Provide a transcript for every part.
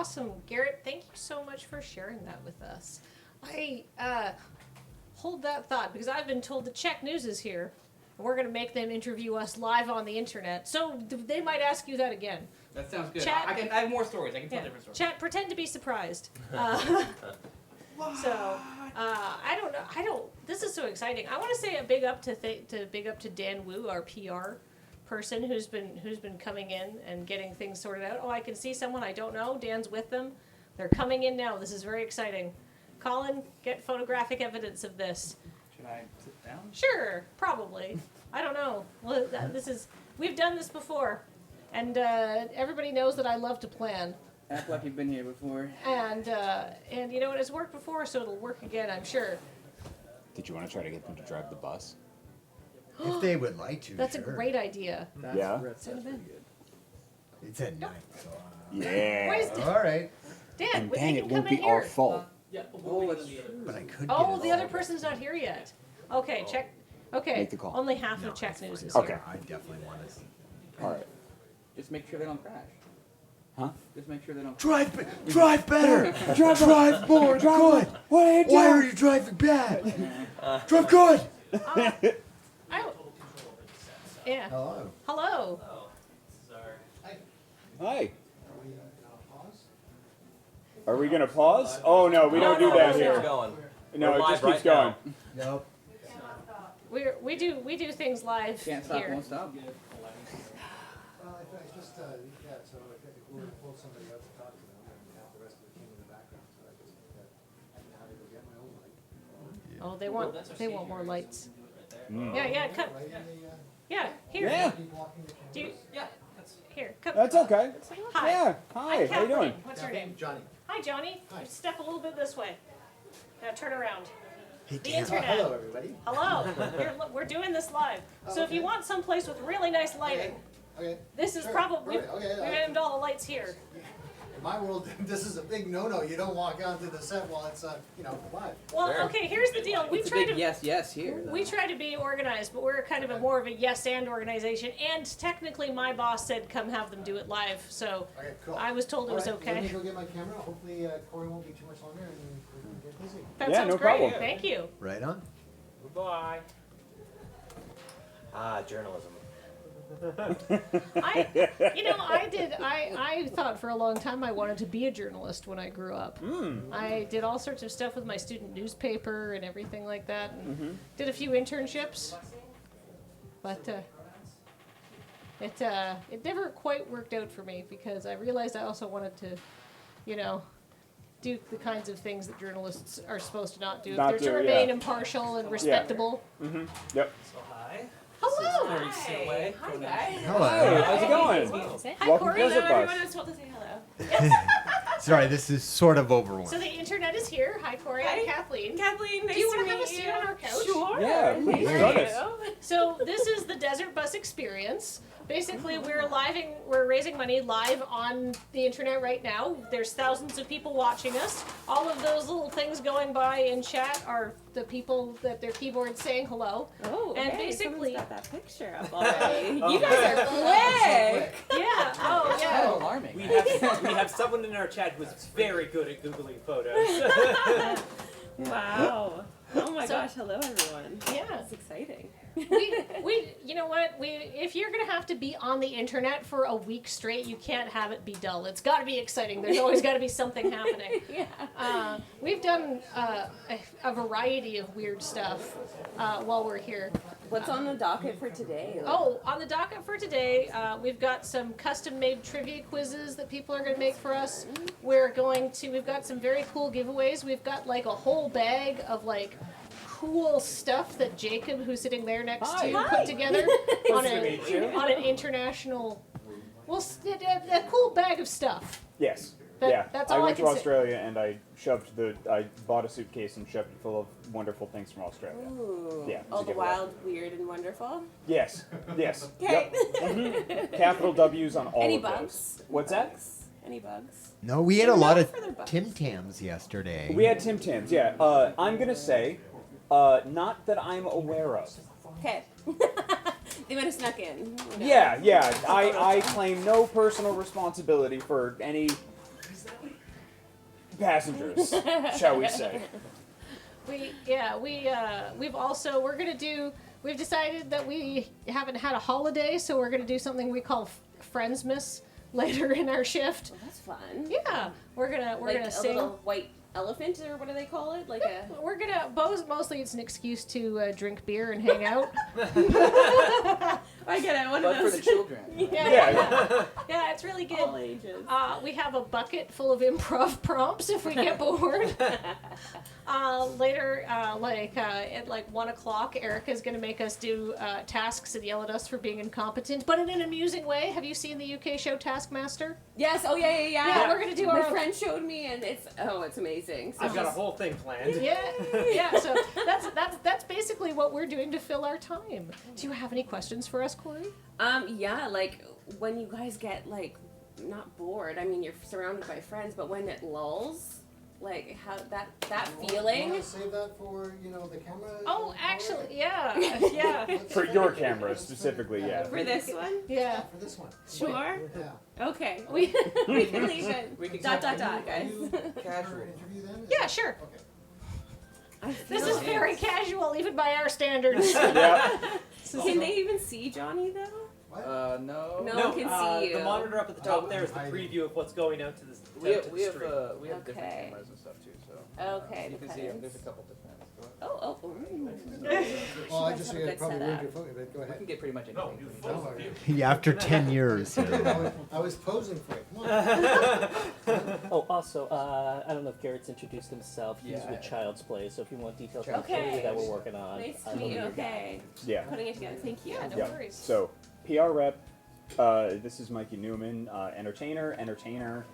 awesome. Garrett, thank you so much for sharing that with us. I hold that thought because I've been told that CHEK News is here. And we're going to make them interview us live on the internet. So they might ask you that again. That sounds good. Chat, I have more stories. I can tell different stories. Chat, pretend to be surprised. So I don't know. This is so exciting. I want to say a big up to Dan Wu, our PR person, who's been coming in and getting things sorted out. Oh, I can see someone I don't know. Dan's with them. They're coming in now. This is very exciting. Colin, get photographic evidence of this. Should I sit down? Sure, probably. I don't know. Well, we've done this before, and everybody knows that I love to plan. Act like you've been here before. And you know what? It's worked before, so it'll work again, I'm sure. Did you want to try to get them to drive the bus? If they would like to, That's sure. a great idea. That's pretty good. It's at night, so... Yeah. Where's Dan? All right. Dan, And they then can it come won't in be here. our fault. Yeah. But I could Oh, get the it other all. person's not here yet. Okay, check. Okay, Make the call. only half No, of CHEK it's News fine. is Okay. here. I definitely want to see. All right. Just make sure they don't crash. Huh? Just make sure they don't. Drive better! drive more! Good! Why are you driving bad? Drive good! Yeah. Hello. Hello. Hi. Are we gonna pause? Oh no, we don't do that here. No, it just keeps going. Nope. We do things live Can't stop, here. won't stop. Well, I just, so if we were to pull somebody out to talk to them, and have the rest of the team in the background, so I just, now I go get my own light. Oh, they want more lights. Mm. Yeah, come. Right in the, Yeah, here. Yeah. keep blocking the Do you, cameras. Yeah. That's. here, come. That's okay. Hi. Yeah. Hi. How you Kathleen. doing? What's your name? Johnny. Hi, Johnny. Hi. Step a little bit this way. Now turn around. Hey, The Dan. internet. Hello, everybody. Hello. We're doing this live. So if you okay. want someplace with really nice lighting, Okay. this is Sure. probably Right, okay, we've aimed all the lights here. In my world, this is a big no-no. You don't walk onto the set while it's, live. Well, okay. Here's the deal. We It's a try big to yes here. we try to be organized, but we're kind of more of a yes and organization. And technically, my boss said come have them do it live. So Okay, cool. I was told it was All right, Let me okay. go get my camera. Hopefully, Corey won't be too much longer, and we can get busy. That Yeah, sounds no great. problem. Thank you. Right on. Goodbye. Journalism. I thought for a long time I wanted to be a journalist when I grew up. I did all sorts of stuff with my student newspaper and everything like that, and did a few internships. But it never quite worked out for me because I realized I also wanted to, do the kinds of things that journalists are supposed to not do. Not They're to do, remain yeah. impartial and respectable. Yep. So hi. Hello. Mary Silway. Hi, guys. Hello. How's it going? Hi, Welcome Corey. to Visit Everyone Bus. was told to say hello. Sorry, this is sort of So overwhelming. the internet is here. Hi, Corey. I'm Hi. Kathleen. Kathleen, nice Do you to want to meet have a you. seat on our couch? Sure. Yeah, please, Thank join you. us. So this is the Desert Bus Experience. Basically, we're raising money live on the internet right now. There's thousands of people watching us. All of those little things going by in chat are the people that their keyboards saying hello. Oh, And okay. basically- Someone's got that picture up already. You guys are quick. Yeah. Oh Kind of yeah. alarming. We have someone in our chat who's very good at googling photos. Wow. Oh my So- gosh. Hello, everyone. Yeah. That's exciting. You know what? If you're gonna have to be on the internet for a week straight, you can't have it be dull. It's got to be exciting. There's always got to be something happening. Yeah. We've done a variety of weird stuff while we're here. What's on the docket for today? Oh, on the docket for today, we've got some custom-made trivia quizzes that people are going to make for us. We've got some very cool giveaways. We've got like a whole bag of like cool stuff that Jacob, who's sitting there next to you, put together on an international. Well, a cool bag of stuff. Yes. That's I all I went to can say. Australia and I bought a suitcase and shoved it full of wonderful things from Australia. Ooh. Yeah, All to the give away. wild, weird, and wonderful. Yes. Okay. Yep. Capital W's on all Any of bugs? those. What's that? Any bugs? No, we had a No lot of further bugs. Tim Tams yesterday. We had Tim Tams, yeah. I'm gonna say, not that I'm aware of. Okay. They might have snuck in. Yeah. I claim no personal responsibility for any passengers, shall we say. We've decided that we haven't had a holiday, so we're gonna do something we call Friendsmas later in our shift. Well, that's fun. Yeah, we're gonna a sing. little white elephant, or what do they call it? Like a. We're gonna mostly it's an excuse to drink beer and hang out. I get it. One But of for those. the children. Yeah, it's really good. All ages. We have a bucket full of improv prompts if we get bored. Later, at 1 o'clock, Erica's going to make us do tasks and yell at us for being incompetent, but in an amusing way. Have you seen the UK show Taskmaster? Yes. Oh yeah. Yeah, we're going to do My our friend showed me, and it's amazing. So I've got a whole thing planned. Yeah. So that's basically what we're doing to fill our time. Do you have any questions for us, Corey? Yeah, like when you guys get like not bored. I mean, you're surrounded by friends, but when it lulls. Like how that feeling. You want to save that for the camera? Oh, actually, yeah. For your camera specifically, yeah. For this one? Yeah. For this one. Sure. Yeah. Okay. We We can leave it. We can Dot, have guys. Casual. Interview then? Yeah, sure. Okay. I This feel is very casual, even by our standards. Yeah. Can they even see Johnny though? What? No. No one can see you. The monitor up at the top there is the preview of what's going out to the We out have to we the have street. we have different Okay. cameras and stuff too. So Okay, you can see depends. there's a couple different. Oh. Well, I guys just have a good probably ruined setup. your photo, but go We ahead. can get pretty much anything. Don't worry. Yeah, after 10 years. I was posing for it. Come on. Oh, also, I don't know if Garrett's introduced himself. He's Yeah. with Child's Play, so if you want details on Okay. the movie that we're working on, Nice I to know meet you. your guy. Okay. Yeah. Putting it together. Thank you. No Yeah. worries. So, PR rep, this is Mikey Newman, entertainer,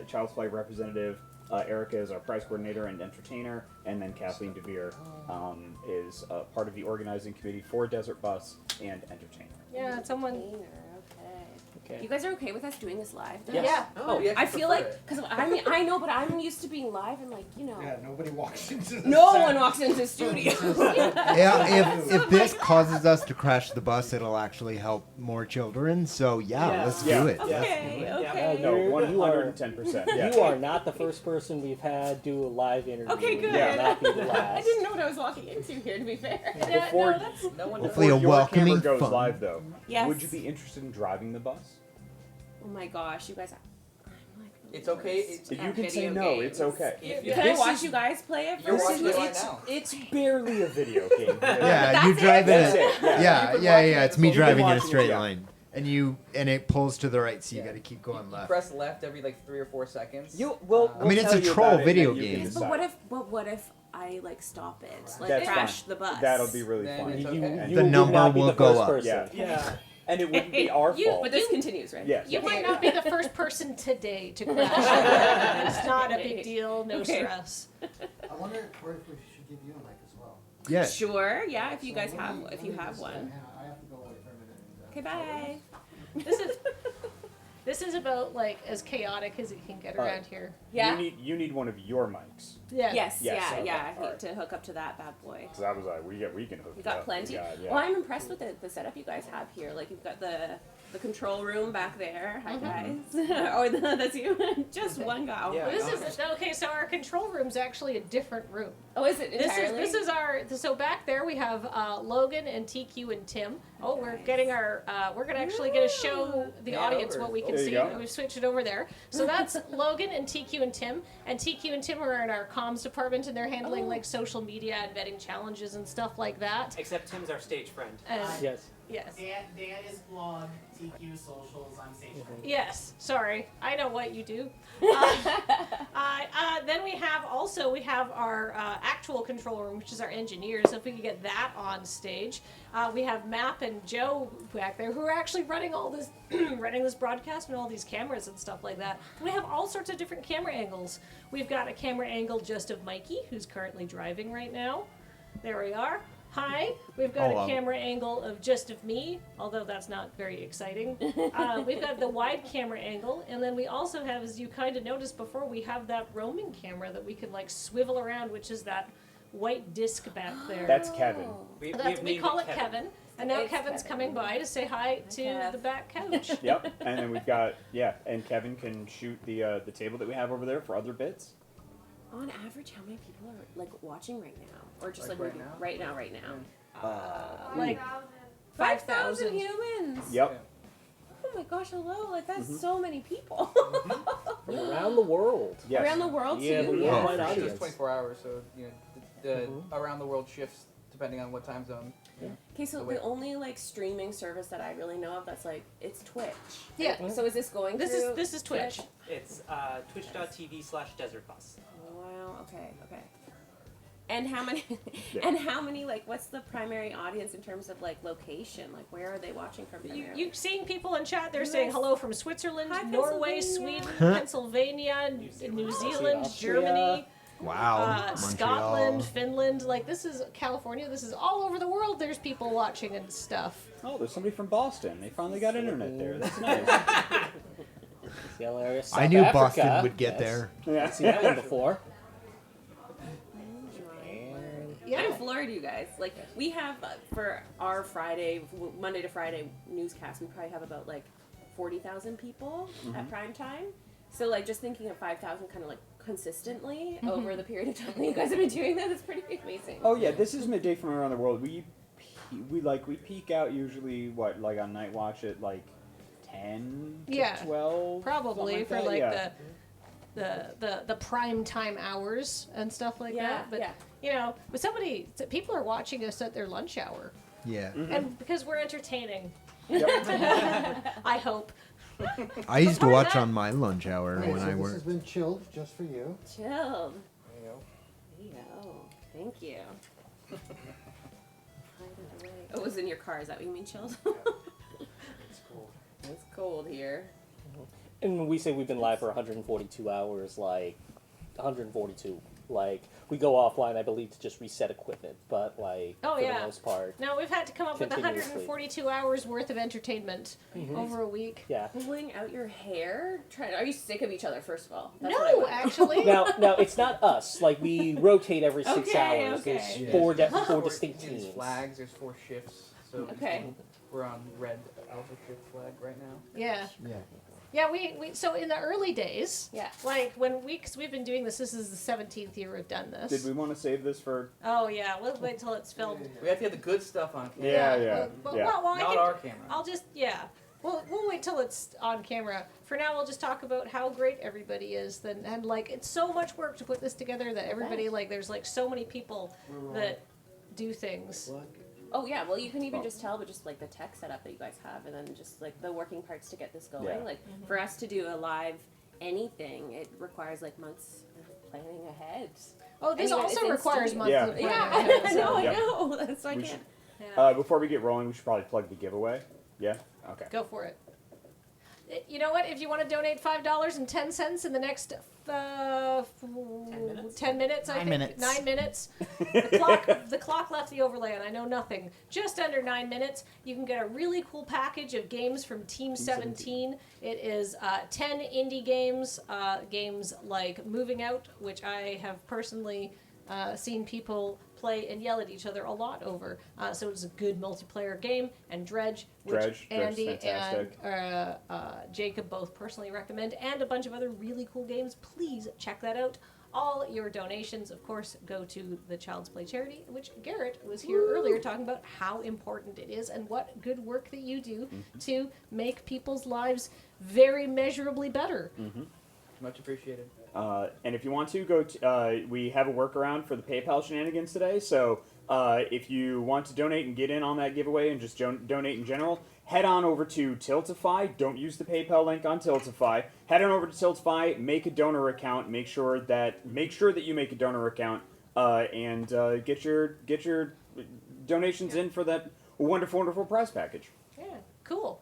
Child's Play representative. Erica is our prize coordinator and entertainer, and then Kathleen DeVere is part of the organizing committee for Desert Bus and entertainer. Yeah, someone. Okay. Okay. You guys are okay with us doing this live? Though? Yeah. Oh, we I actually feel prefer like, it. because I know, but I'm used to being live and Yeah, nobody walks into the no set. one walks into the studio. Yeah, if this causes us to crash the bus, it'll actually help more children. So yeah, let's Yeah. do it. Okay, okay. No, You are- 110%. Yeah. You are not the first person we've had do a live interview. Okay, good. You will not be the I last. didn't know what I was walking into here, to be fair. Yeah, Before- no, that's. No one Hopefully Before a your welcoming camera goes fun. live, though, Yes. would you be interested in driving the bus? Oh my gosh, you guys. I'm like the It's okay. worst You at can say video no. games. It's okay. If Yeah. Can I This watch is- you guys play it You're first? watching it right it's, now. it's barely a video game. Yeah, That's you it? drive in That's it. it, yeah. Yeah, You've been yeah, watching yeah. it It's me the whole- driving in a watching it, straight yeah. line, and it pulls to the right, so you got to keep going You left. press left every like 3 or 4 seconds. We'll I mean, it's tell a you troll about it, video and then you can game. decide. But what if I like stop it, like That's crash fine. the bus? That'll be really Then fun. it's You, okay. you The would number not be will the go first up. person. Yeah. And it wouldn't be our fault. But this continues, right? Yes. You might not be the first person today to crash. It's not a big deal. No Okay. stress. I wonder, Corey, if we should give you a mic as well. Yeah. Sure. Yeah. If you So guys let have, me- if let you me have just, one. hang on, I have to go away for a minute. Okay. Bye. This is about like as chaotic as it can get All right. around here. Yeah. You need one of your mics. Yeah. Yes. Yes, Yeah. okay, Yeah. I all need to hook up to that bad boy. Because I was like, we can hook You it got up. plenty. Yeah. Well, I'm impressed with the setup you guys have here. Like you've got the control room back there. Hi guys. Or that's you. Just one guy. Oh, Yeah. my This gosh. is okay. So our control room's actually a different room. Oh, is it entirely? This is our. So back there we have Logan and TQ and Tim. Oh, we're Nice. getting our. We're gonna actually gonna show the Man audience over. what we can There you see. go. We've switched it over there. So that's Logan and TQ and Tim. And TQ and Tim are in our comms department, and they're handling like social media and vetting challenges and stuff like that. Except Tim's our stage friend. And Yes. yes. Dan is blog, TQ socials, I'm stage friend. Yes, sorry. I know what you do. Then we have our actual control room, which is our engineers. If we could get that on stage, we have Map and Joe back there who are actually running all this, running this broadcast and all these cameras and stuff like that. We have all sorts of different camera angles. We've got a camera angle just of Mikey, who's currently driving right now. There we are. Hi. We've got Hello. a camera angle of just of me, although that's not very exciting. We've got the wide camera angle, and then we also have, as you kind of noticed before, we have that roaming camera that we could like swivel around, which is that white disc back there. That's Kevin. We we have named call it Kevin. And now It's Kevin's Kevin. coming by to say hi to Kev. the back couch. Yep. And then we've got and Kevin can shoot the table that we have over there for other bits. On average, how many people are like watching right now, or just Like like, right now? right now? Right now. Like 5,000 humans. Yep. Oh my gosh, hello! Like that's so many people. And around the world. Yes. Around the world Yeah, too. but Yeah. worldwide It's audience. just 24 hours, so the around the world shifts depending on what time zone. Okay, so Wait. the only like streaming service that I really know of that's like it's Twitch. Yeah. So is this going This through? is Twitch. It's twitch.tv/desertbus. Wow. Okay. Okay. And how many? Yeah. And how many? Like, what's the primary audience in terms of like location? Like, where are they watching from? Primarily? You seeing people in chat? They're US. saying hello from Switzerland, Hi, Norway, Pennsylvania. Sweden, Pennsylvania, New Zealand, Austria. Germany, Wow. Scotland, Finland. Like this is California. This is all over the world. There's people watching and stuff. Oh, there's somebody from Boston. They finally got internet there. That's nice. Seattle area. I South knew Africa. Boston would get Yes. there. Yeah. I've seen that one before. I'm in Florida, you guys. Like, we have for our Monday to Friday newscast, we probably have about like 40,000 people at prime time. So, like, just thinking of 5,000 kind of like consistently over the period of time that you guys have been doing that is pretty amazing. Oh yeah, this is midday from around the world. We peak out usually like on Night Watch at like 10 to Yeah, 12 Probably something for that. like Yeah. the prime time hours and stuff like Yeah, that. But yeah. you know, but people are watching us at their lunch hour, Yeah. and because we're entertaining. Yep. I hope. I used to part of watch that- on my lunch hour Okay, when so I this worked. has been chilled just for you. Chilled. There you go. There you go. Thank you. Hide it away. Oh, it was in your car. Is that what you mean, chilled? It's cool. It's cold here. And when we say we've been live for 142 hours, like 142, like we go offline, I believe, to just reset equipment, but like Oh, for yeah. the most part, No, we've had to come up with Continuously. 142 hours worth of entertainment over a week. yeah. Pulling out your hair? Are you sick of each other, first of all? That's what I No, want. actually. Now it's not us. Like we rotate every 6 Okay, hours. okay. There's Yeah. four distinct There's teams. flags. There's 4 shifts. So Okay. we're on red alpha shift flag right now. Yeah. Yeah. Yeah, we so in the early days, Yeah. like because we've been doing this is the 17th year we've done this. Did we want to save this for? Oh yeah, we'll wait till it's filmed. We have to get the good stuff on camera. Yeah. Well, I Not can, our camera. I'll just We'll wait till it's on camera. For now, we'll just talk about how great everybody is. And like it's so much work to put this together that everybody like there's like so many people that do things. Oh yeah, well you can even just tell, but just like the tech setup that you guys have, and then just like the working parts to get this going. Yeah. Like for us to do a live anything, it requires like months of planning ahead. Oh, this Anyway, also it's requires instant. monthly Yeah. planning. Yeah, I know, I Yep. know. That's why I We can't. Yeah. Before we get rolling, we should probably plug the giveaway. Yeah. Okay. Go for it. You know what? If you want to donate $5.10 in the next 10 minutes, I think 9 minutes. 9 minutes. The clock left the overlay, and I know nothing. Just under 9 minutes, you can get a really cool package of games from Team 17. It is 10 indie games, games like Moving Out, which I have personally seen people play and yell at each other a lot over. So it's a good multiplayer game. And Dredge, which Dredge, Andy fantastic. and Jacob both personally recommend, and a bunch of other really cool games. Please check that out. All your donations, of course, go to the Child's Play charity, which Garrett was here earlier talking about how important it is and what good work that you do to make people's lives very measurably better. Much appreciated. And if you want to go to, we have a workaround for the PayPal shenanigans today. So if you want to donate and get in on that giveaway and just donate in general, head on over to Tiltify. Don't use the PayPal link on Tiltify. Head on over to Tiltify, make a donor account. Make sure that you make a donor account and get your donations in for that wonderful, wonderful prize package. Yeah, cool.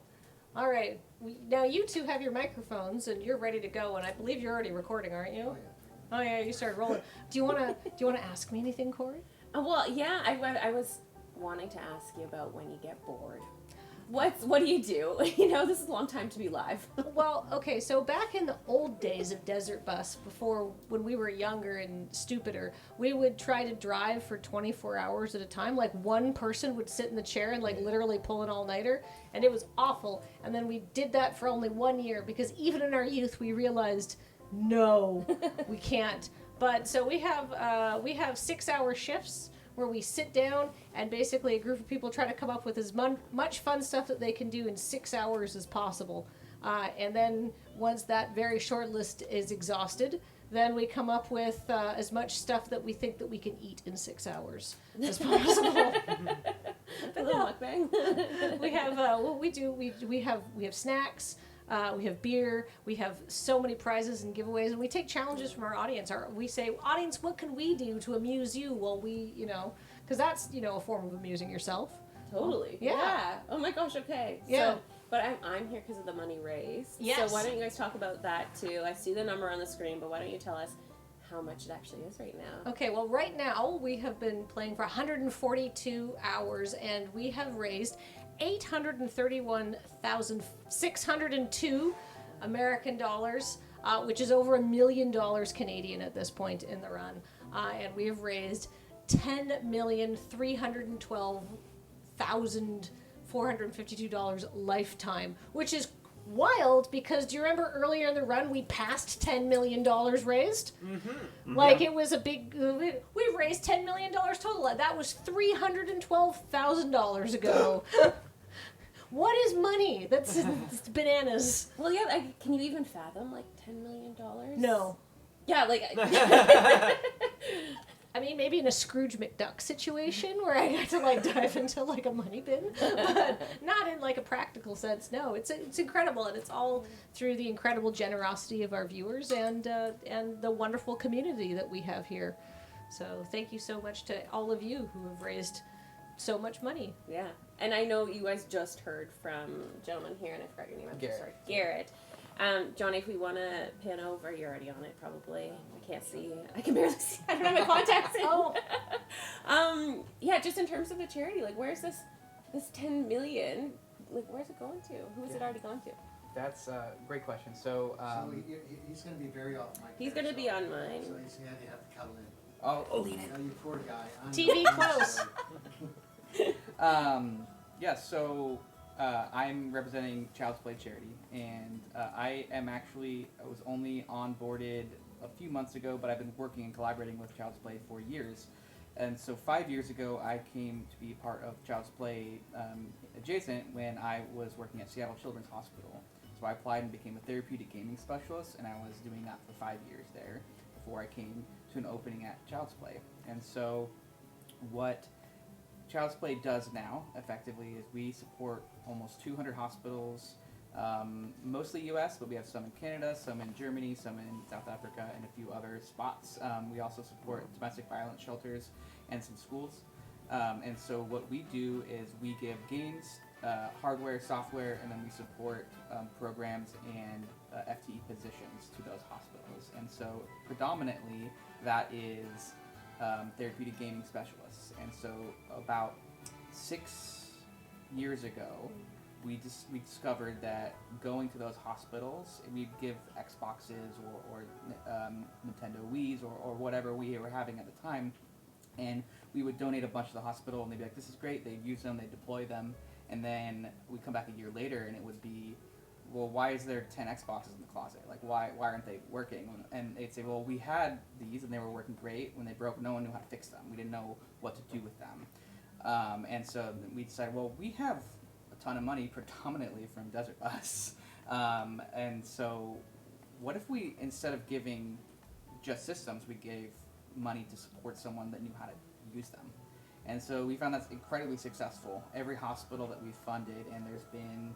All right. Now you two have your microphones and you're ready to go, and I believe you're already recording, aren't you? Oh, yeah. Oh yeah, you started rolling. Do you wanna ask me anything, Corey? Well, yeah, I was wanting to ask you about when you get bored. what do you do? You know, this is a long time to be live. Well, okay, so back in the old days of Desert Bus, before when we were younger and stupider, we would try to drive for 24 hours at a time. Like one person would sit in the chair and like literally pull an all-nighter, and it was awful. And then we did that for only 1 year because even in our youth we realized, no, we can't. But so we have 6-hour shifts where we sit down and basically a group of people try to come up with as much fun stuff that they can do in 6 hours as possible. And then once that very short list is exhausted, then we come up with as much stuff that we think that we can eat in 6 hours as possible. A little mukbang. We have what we do. We have snacks. We have beer. We have so many prizes and giveaways, and we take challenges from our audience. We say, audience, what can we do to amuse you? While we, because that's a form of amusing yourself. Totally. Yeah. Oh my gosh. Okay. Yeah. So, but I'm here because of the money raised. Yes. So why don't you guys talk about that too? I see the number on the screen, but why don't you tell us how much it actually is right now? Okay. Well, right now we have been playing for 142 hours, and we have raised $831,602 American dollars, which is over $1 million Canadian at this point in the run. And we have raised $10,312,452 lifetime, which is wild because do you remember earlier in the run we passed $10 million raised? Mm-hmm. Like it was a big, we raised $10 million total. That was $312,000 ago. What is money? That's it's bananas. Well, yeah. Can you even fathom like $10 million? No. Yeah, like. I mean, maybe in a Scrooge McDuck situation where I got to like dive into like a money bin, but not in like a practical sense. No, it's incredible, and it's all through the incredible generosity of our viewers and the wonderful community that we have here. So thank you so much to all of you who have raised so much money. Yeah. And I know you guys just heard from a gentleman here, and I forgot your name. I'm Garrett. sorry. Garrett. Johnny, if we want to pan over, you're already on it, probably. I can't see. I can barely see. I don't have my contacts in. Oh. Yeah, just in terms of the charity, like, where's this 10 million? Like, where's it going to? Who is it already going to? That's a great question. So, he's going to be very off mic. He's there, going to be on mine. So he's going to have to cuddle in. lean You know, you poor guy. TV close. So I'm representing Child's Play Charity, and I was only onboarded a few months ago, but I've been working and collaborating with Child's Play for years. And so 5 years ago, I came to be part of Child's Play adjacent when I was working at Seattle Children's Hospital. So I applied and became a therapeutic gaming specialist, and I was doing that for 5 years there before I came to an opening at Child's Play. And so what Child's Play does now, effectively, is we support almost 200 hospitals, mostly U.S., but we have some in Canada, some in Germany, some in South Africa, and a few other spots. We also support domestic violence shelters and some schools. And so what we do is we give games, hardware, software, and then we support programs and FTE positions to those hospitals. And so predominantly that is therapeutic gaming specialists. And so about 6 years ago, we discovered that going to those hospitals, we'd give Xboxes or Nintendo Wiis or whatever we were having at the time, and we would donate a bunch to the hospital, and they'd be like, this is great, they'd use them, they'd deploy them, and then we'd come back a year later, and it would be, well, why is there 10 Xboxes in the closet? Like, why aren't they working? And they'd say, well, we had these, and they were working great. When they broke, no one knew how to fix them. We didn't know what to do with them. And so we decided, well, we have a ton of money predominantly from Desert Bus. And so what if we, instead of giving just systems, we gave money to support someone that knew how to use them? And so we found that's incredibly successful. Every hospital that we funded, and there's been,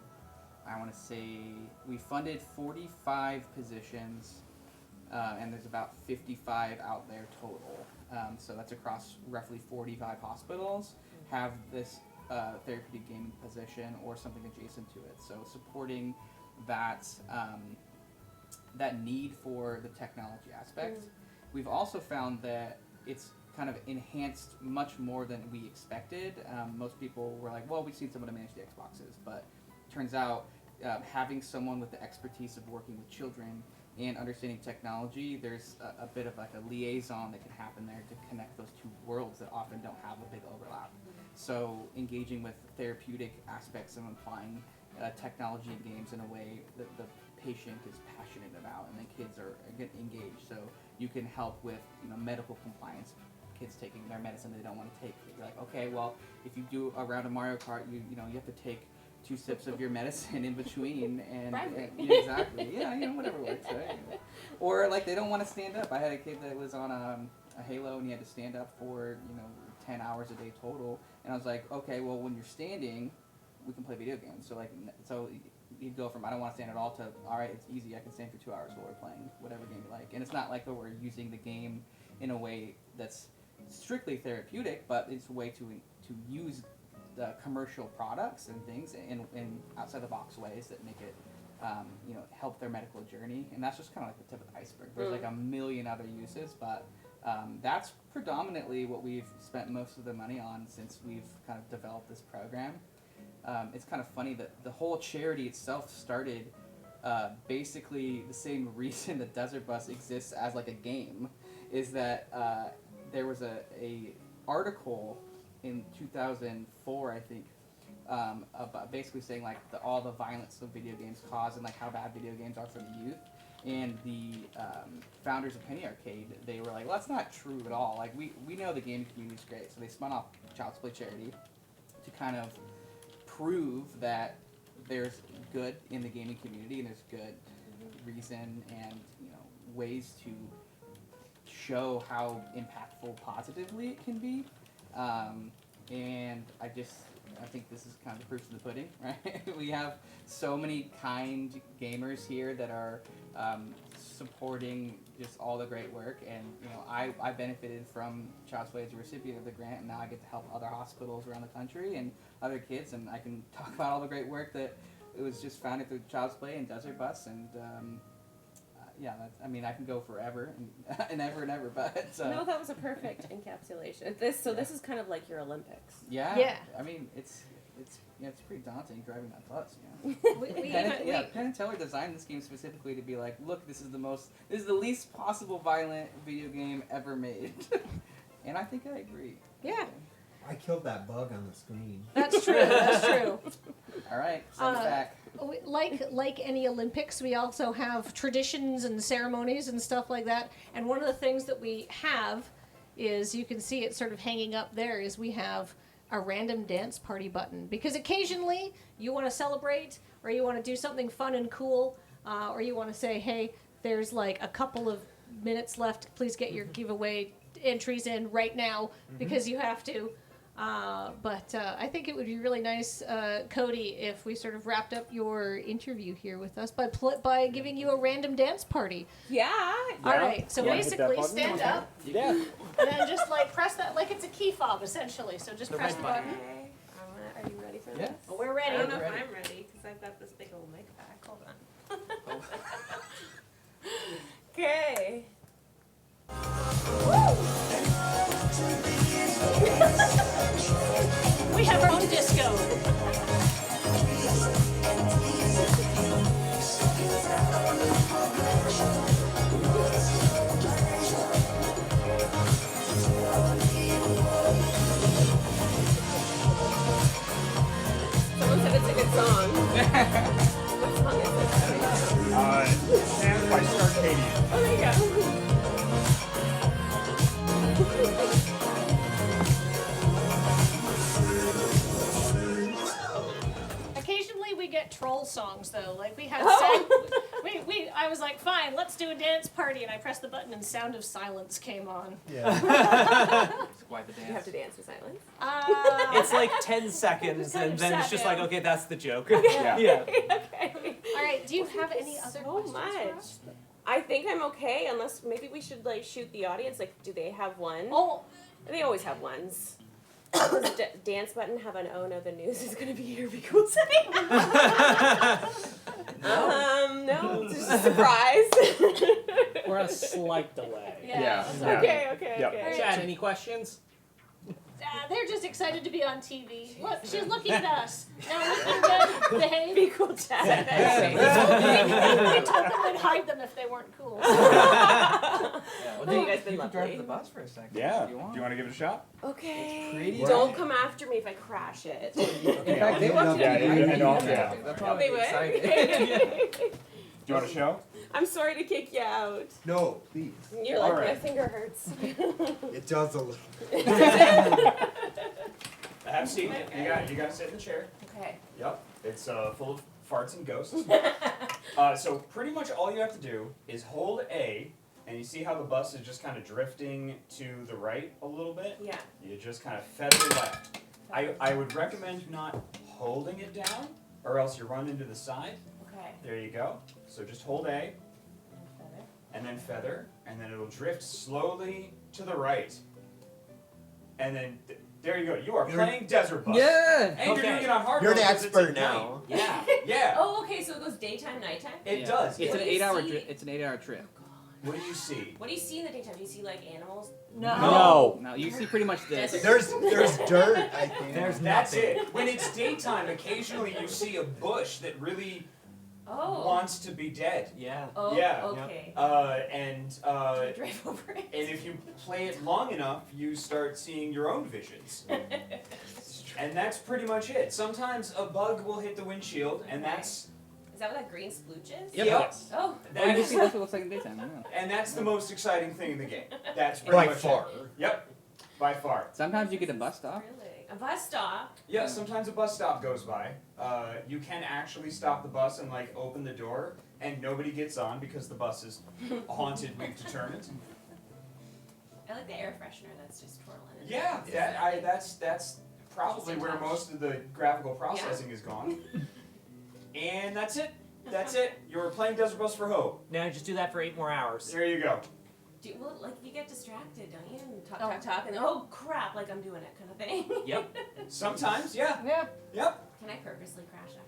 I want to say, we funded 45 positions, and there's about 55 out there total. So that's across roughly 45 hospitals have this therapeutic gaming position or something adjacent to it. So supporting that that need for the technology aspect. We've also found that it's kind of enhanced much more than we expected. Most people were like, well, we've seen someone to manage the Xboxes, but turns out having someone with the expertise of working with children and understanding technology, there's a bit of like a liaison that can happen there to connect those two worlds that often don't have a big overlap. So engaging with therapeutic aspects and applying technology in games in a way that the patient is passionate about, and the kids are get engaged. So you can help with medical compliance. Kids taking their medicine they don't want to take. You're like, okay, well, if you do a round of Mario Kart, you have to take 2 sips of your medicine in between, and exactly, whatever works, right? Or like they don't want to stand up. I had a kid that was on a Halo, and he had to stand up for 10 hours a day total, and I was like, okay, well, when you're standing, we can play video games. So you'd go from I don't want to stand at all to all right, it's easy, I can stand for 2 hours while we're playing whatever game you like. And it's not like we're using the game in a way that's strictly therapeutic, but it's a way to use the commercial products and things in outside the box ways that make it help their medical journey. And that's just kind of like the tip of the iceberg. There's like a million other uses, but that's predominantly what we've spent most of the money on since we've kind of developed this program. It's kind of funny that the whole charity itself started basically the same reason that Desert Bus exists as like a game, is that there was a article in 2004, I think, about basically saying like all the violence of video games cause and like how bad video games are for the youth. And the founders of Penny Arcade, they were like, well, that's not true at all. Like we know the gaming community's great, so they spun off Child's Play Charity to kind of prove that there's good in the gaming community and there's good reason and ways to show how impactful positively it can be. And I think this is kind of the proof in the pudding, right? We have so many kind gamers here that are supporting just all the great work, and I benefited from Child's Play as a recipient of the grant, and now I get to help other hospitals around the country and other kids, and I can talk about all the great work that it was just founded through Child's Play and Desert Bus, and I can go forever and ever and ever, but no, that was a perfect encapsulation. This is kind of like your Olympics. Yeah. I mean, it's pretty daunting driving that bus. Penn and Teller designed this game specifically to be like, look, this is the least possible violent video game ever made, and I think I agree. Yeah. I killed that bug on the screen. That's true. That's true. All right, send it back. Like any Olympics, we also have traditions and ceremonies and stuff like that. And one of the things that we have is, you can see it sort of hanging up there, is we have a random dance party button. Because occasionally you want to celebrate, or you want to do something fun and cool, or you want to say, hey, there's like a couple of minutes left, please get your giveaway entries in right now, because you have to. But I think it would be really nice, Cody, if we sort of wrapped up your interview here with us by giving you a random dance party. Yeah. All right. So You wanna hit that basically, button? stand up Yeah. and then just like press that, like it's a key fob essentially. So just press the button. Okay. Are you ready for Yeah. this? Oh, we're I ready. don't know if I'm ready because I've got this big old mic pack. Hold on. Okay. We have our own disco. Someone said it's a good song. What song is it? Stand by Starcadian. Oh, there you go. Occasionally we get troll songs though. Like we had I was like, fine, let's do a dance party, and I pressed the button and Sound of Silence came on. Yeah. It's quite the dance. You have to dance for silence. It's like 10 seconds, and then it's just like, okay, that's the joke. Yeah. Yeah. Okay. All right, do you have any other So questions much. for us? I think I'm okay, unless maybe we should like shoot the audience. Like, do they have one? Oh, They always have ones. Does dance button have an oh no, the news is gonna be here because no, just a surprise. We're on a slight delay. Yeah. Okay. Yep. Chad, any questions? They're just excited to be on TV. Look, she's looking at us. Now looking good, behave. Be cool, Chad. We told them we'd hide them if they weren't cool. Yeah, well, You guys been You can drive lovely. the bus for a second. Yeah. If you want. Do you want to give it a shot? Okay. pretty Don't come after me if I crash it. In fact, they want you Yeah, to yeah, be I know, right. yeah. That's They probably would. excited. Do you want to show? I'm sorry to kick you out. No, please. You're like, All right. my finger hurts. It does a little. Have a seat. You got to sit in the chair. Okay. Yep. It's full of farts and ghosts. So pretty much all you have to do is hold A, and you see how the bus is just kind of drifting to the right a little bit? Yeah. You just kind of feather left. I would recommend not holding it down, or else you run into the side. Okay. There you go. So just hold A, and then feather, and then it'll drift slowly to the right. And then, there you go. You are playing Desert Bus. Yeah. And you're doing it on hard You're an mode 'cause it's expert at now. night. Yeah, yeah. Oh, okay. So it goes daytime, nighttime. It does. It's What an do you 8-hour. see? It's an 8-hour trip. What do you see? What do you see in the daytime? Do you see like animals? No. No, you see pretty much this. Desert. There's dirt, I think. That's it. When it's daytime, occasionally you see a bush that really Oh. wants to be dead. Yeah. Oh. Yeah. Okay. And Do you drive over it? and if you play it long enough, you start seeing your own visions. And that's pretty much it. Sometimes a bug will hit the windshield, and Okay. that's Is that what that green splooch is? Yep. Yep. Oh. Well, you can that's, see that's what it looks like in daytime. Yeah. and that's the most exciting thing in the game. That's pretty By much far. it. Yep. By far. Sometimes you get a bus stop. Really? A bus stop. Yeah, sometimes a bus stop goes by. You can actually stop the bus and like open the door, and nobody gets on because the bus is haunted. We've determined. I like the air freshener that's just twirling. Yeah, that's probably where most of the graphical processing is gone. And that's it. That's it. You're playing Desert Bus for Hope. Now just do that for 8 more hours. There you go. Well, like you get distracted, don't you? And talk, and oh crap, like I'm doing it, kind of thing. Yep. Sometimes, yeah. Yeah. Yep. Can I purposely crash actually?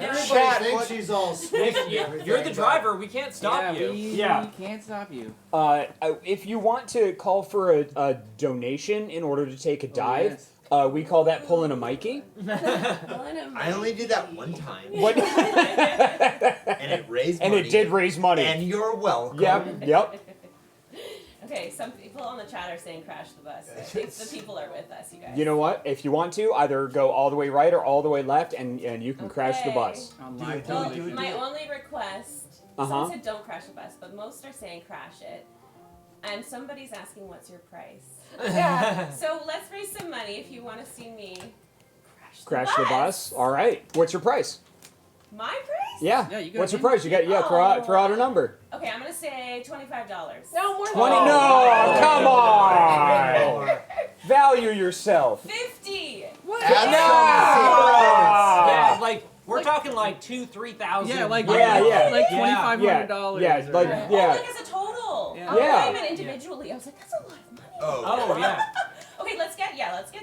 Everybody Chad, thinks what- she's all sweet. If you're the driver, we can't stop you. Yeah. We can't stop you. If you want to call for a donation in order to take a dive, yes. we call that pulling a Mikey. I only did that one time. What? And it raised And money. it did raise money. And you're welcome. Yep. Okay, some people on the chat are saying crash the bus. I think the people are with us, you guys. You know what? If you want to, either go all the way right or all the way left, and you can crash the bus. On Do live it, Well, television. my only request, Uh-huh. someone said don't crash the bus, but most are saying crash it. And somebody's asking what's your price. Yeah. So let's raise some money if you want to see me Crash the bus. All right. What's your price? My price? Yeah. Yeah, you got What's it. your price? You got throw out a number. Okay, I'm gonna say $25. No more. 20. than- No, come on. Value yourself. 50. What? Yeah, like we're talking like 2,000-3,000. Yeah, like Yeah. like Yeah. $2,500. Yeah, like Oh, yeah. like as a total. Yeah. Oh, Yeah. I meant individually. I was like, that's a lot of money. Oh yeah. Okay, let's get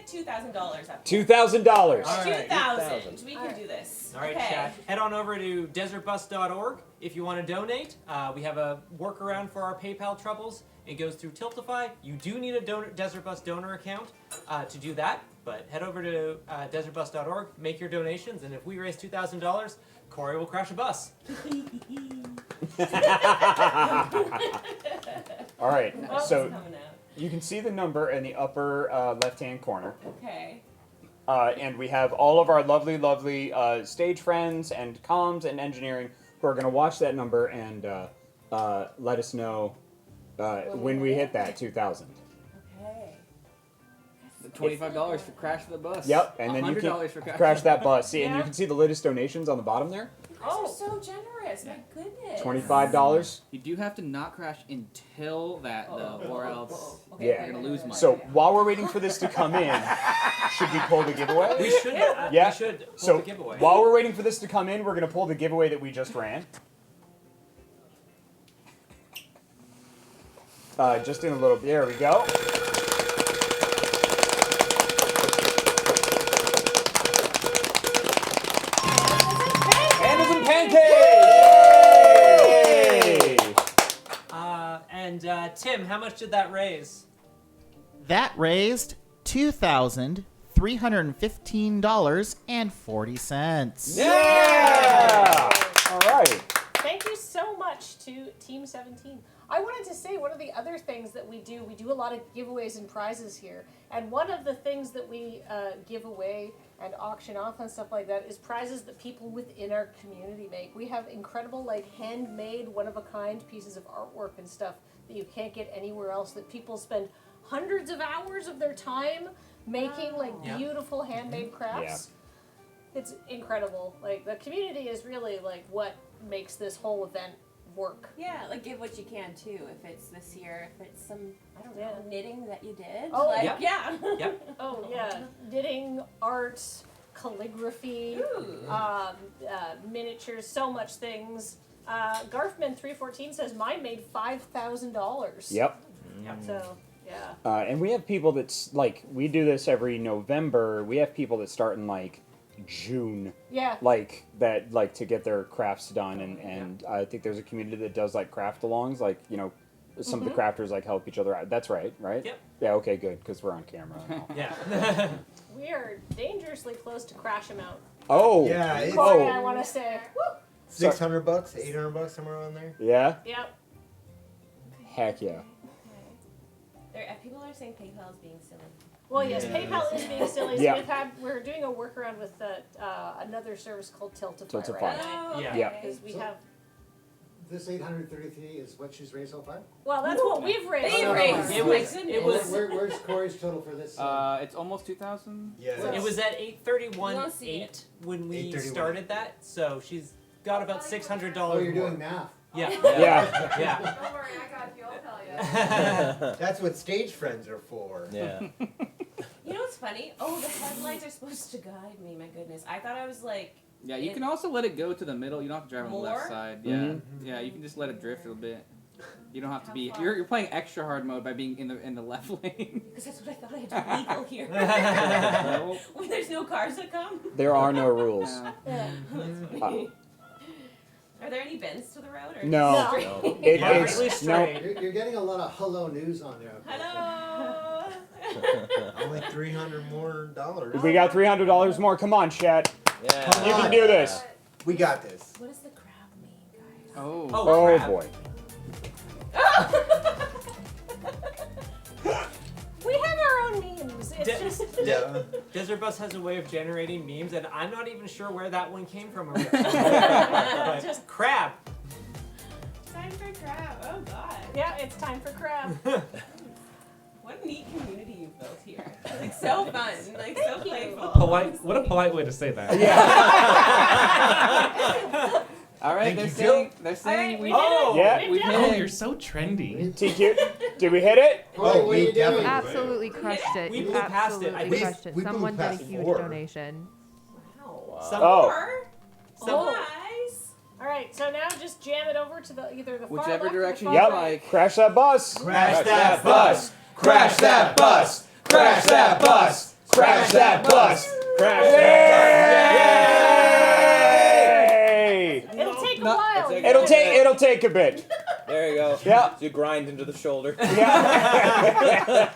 $2,000 up. $2,000. All right, 2,000. We can do this. All right, okay. chat. Head on over to desertbus.org if you want to donate. We have a workaround for our PayPal troubles. It goes through Tiltify. You do need a Desert Bus donor account to do that, but head over to desertbus.org, make your donations, and if we raise $2,000, Corey will crash a bus. All right. What else So is coming out? you can see the number in the upper left-hand corner. Okay. And we have all of our lovely, lovely stage friends and comms and engineering who are going to watch that number and let us know when we hit that 2,000. Okay. $25 for crash the bus. Yep, and then you $100 can for crash that bus. See, and you Yeah. can see the latest donations on the bottom there. Oh, so generous. My goodness. $25. You do have to not crash until that though, or else Okay, Yeah. you're gonna lose money. So while we're waiting for this to come in, should we pull the giveaway? we should. Yeah. We should pull So the giveaway. while we're waiting for this to come in, we're going to pull the giveaway that we just ran. Just in a little. There we go. Candles and pancakes! Tim, how much did that raise? That raised $2,315.40. Yeah! All right. Thank you so much to Team 17. I wanted to say one of the other things that we do a lot of giveaways and prizes here. And one of the things that we give away and auction off and stuff like that is prizes that people within our community make. We have incredible, like, handmade, one-of-a-kind pieces of artwork and stuff that you can't get anywhere else, that people spend hundreds of hours of their time making, like, beautiful handmade crafts. It's incredible. Like, the community is really, like, what makes this whole event work. Yeah, like give what you can too. If it's this year, if it's some, I don't know, knitting that you did. Oh, like, Yep. Oh, yeah. Knitting, art, calligraphy, miniatures, so much things. Garfman314 says mine made $5,000. Yep. So, yeah. And we have people that's like, we do this every November. We have people that start in like June. Yeah. Like that, like to get their crafts done, and I think there's a community that does like craft alongs, like, you know, some of the crafters like help each other out. That's right? Yep. Yeah. Okay. Good, because we're on camera. And all. Yeah. We are dangerously close to crash them out. Oh. Yeah, it's Corey, I want to say. Woo! $600, $800, somewhere around there. Yeah. Yep. Heck yeah. People are saying PayPal is being silly. Well, yes, PayPal is being silly. So Yeah. we're doing a workaround with another service called Tiltify Tiltify. right now. Oh, Yeah. Yeah. Because we So- have, This 833 is what she's raised so far? well, that's what we've raised. They so raised. far. It was- My it was- Where's Corey's total for this? It's almost 2,000. Yeah. It was at You don't see 831.8 when we 831. started that, so she's got about $600 Oh, you're more. doing math. Yeah. Yeah. Yeah. Don't worry, I got you. I'll tell you. That's what stage friends are for. Yeah. You know what's funny? Oh, the headlights are supposed to guide me. My goodness, I thought I was like. Yeah, you can also let it go to the middle. You don't have to drive on the left More? side. Yeah, yeah, you can just let it drift a little bit. You don't have to How be. far? You're playing extra hard mode by being in the left lane. Because that's what I thought I had to be legal here. No. When there's no cars that come. There are no rules. Yeah. That's funny. Are there any bends to the road? Or No. just straight? No. Perfectly It's straight. You're getting a lot of hello news on there. Hello. Only $300 more. We got $300 more. Come on, chat. Yeah. You can do this. We got this. What does the crab mean, guys? Oh. Oh crap. boy. We have our own memes. It's De- just. Yeah. Desert Bus has a way of generating memes, and I'm not even sure where that one came from. But just crab. Time for crab. Oh god. Yeah, it's time for crab. What a neat community you've built here. Like so fun. Like so playful. What a polite way to say that. All right, Thank they're you, saying they're saying we. Oh, Yeah. we did Oh, hit you're it. so trendy. TQ, did we hit it? Corey, what are you doing? definitely- Absolutely crushed it. We You blew past it. I absolutely think crushed it. we blew Someone did a past huge 4. donation. Wow. Some, Oh. Or nice. All right, so now just jam it over to the either the far Whichever left or direction far you Yep. right. like. Crash that bus. Crash that bus. Crash that bus. Crash that bus. Crash that bus. Crash that bus. Yay! It'll take a No, while. It'll take a bit. There you go. Yeah. You grind into the shoulder. Yeah.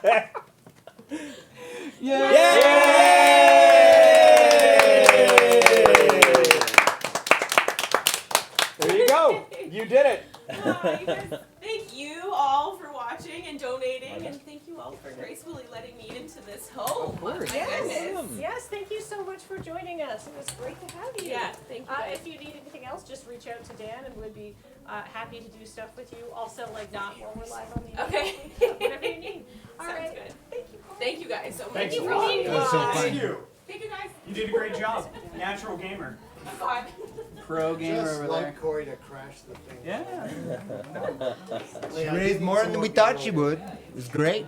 There you go. You did it. Oh, you guys, thank you all for watching and donating, and thank you all for gracefully letting me into this home. Of course. My Yes. goodness. Yes, thank you so much for joining us. It was great to have you. Yeah, thank you guys. If you need anything else, just reach out to Dan, and we'd be happy to do stuff with you. Also, like not while we're live on the Okay. whatever you need. All Sounds right. good. Thank you. Thank you guys so much. Thank you for for being being here. That's so Bye. fun. Thank you guys. You did a great job. Natural gamer. Oh God. Pro gamer Just over like there. Corey to crash the thing. Yeah. She raised more than we thought she would. It was great.